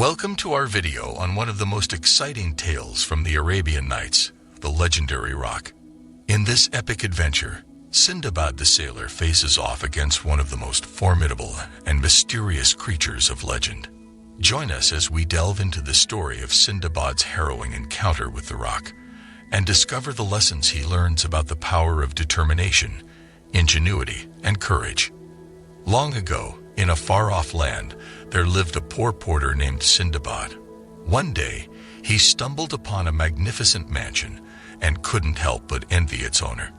Welcome to our video on one of the most exciting tales from the Arabian Nights, the legendary rock. In this epic adventure, Sindbad the Sailor faces off against one of the most formidable and mysterious creatures of legend. Join us as we delve into the story of Sindbad's harrowing encounter with the rock and discover the lessons he learns about the power of determination, ingenuity, and courage. Long ago, in a far-off land, there lived a poor porter named Sindbad. One day, he stumbled upon a magnificent mansion and couldn't help but envy its owner.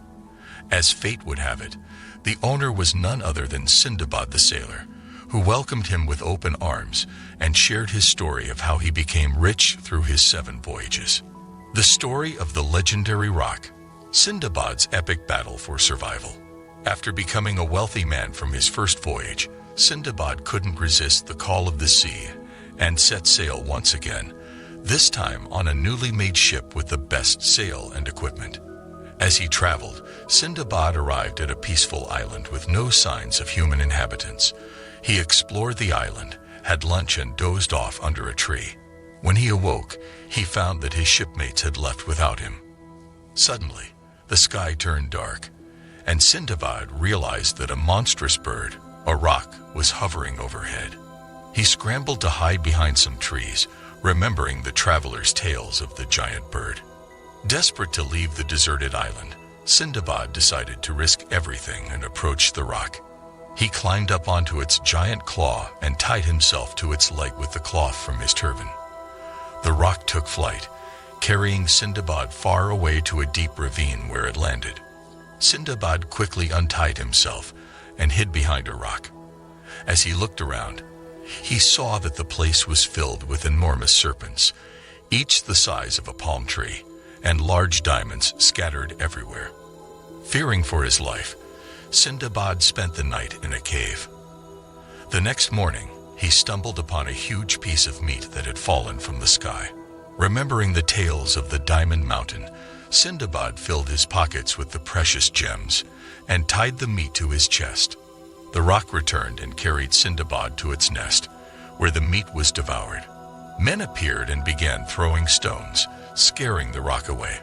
As fate would have it, the owner was none other than Sindbad the Sailor, who welcomed him with open arms and shared his story of how he became rich through his 7 voyages. The story of the legendary rock, Sindbad's epic battle for survival. After becoming a wealthy man from his first voyage, Sindbad couldn't resist the call of the sea and set sail once again, this time on a newly made ship with the best sail and equipment. As he traveled, Sindbad arrived at a peaceful island with no signs of human inhabitants. He explored the island, had lunch, and dozed off under a tree. When he awoke, he found that his shipmates had left without him. Suddenly, the sky turned dark, and Sindbad realized that a monstrous bird, a rock, was hovering overhead. He scrambled to hide behind some trees, remembering the travelers' tales of the giant bird. Desperate to leave the deserted island, Sindbad decided to risk everything and approach the rock. He climbed up onto its giant claw and tied himself to its leg with the cloth from his turban. The rock took flight, carrying Sindbad far away to a deep ravine where it landed. Sindbad quickly untied himself and hid behind a rock. As he looked around, he saw that the place was filled with enormous serpents, each the size of a palm tree, and large diamonds scattered everywhere. Fearing for his life, Sindbad spent the night in a cave. The next morning, he stumbled upon a huge piece of meat that had fallen from the sky. Remembering the tales of the Diamond Mountain, Sindbad filled his pockets with the precious gems and tied the meat to his chest. The rock returned and carried Sindbad to its nest, where the meat was devoured. Men appeared and began throwing stones, scaring the rock away.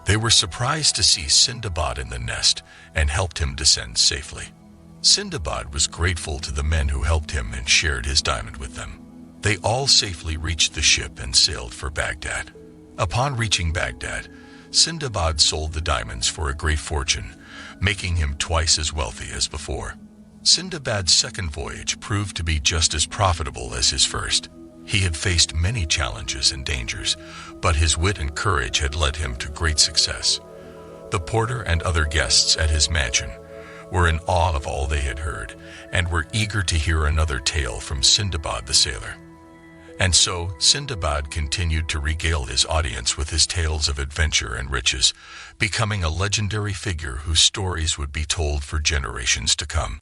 They were surprised to see Sindbad in the nest and helped him descend safely. Sindbad was grateful to the men who helped him and shared his diamond with them. They all safely reached the ship and sailed for Baghdad. Upon reaching Baghdad, Sindbad sold the diamonds for a great fortune, making him twice as wealthy as before. Sindbad's second voyage proved to be just as profitable as his first. He had faced many challenges and dangers, but his wit and courage had led him to great success. The porter and other guests at his mansion were in awe of all they had heard and were eager to hear another tale from Sindbad the Sailor. And so, Sindbad continued to regale his audience with his tales of adventure and riches, becoming a legendary figure whose stories would be told for generations to come.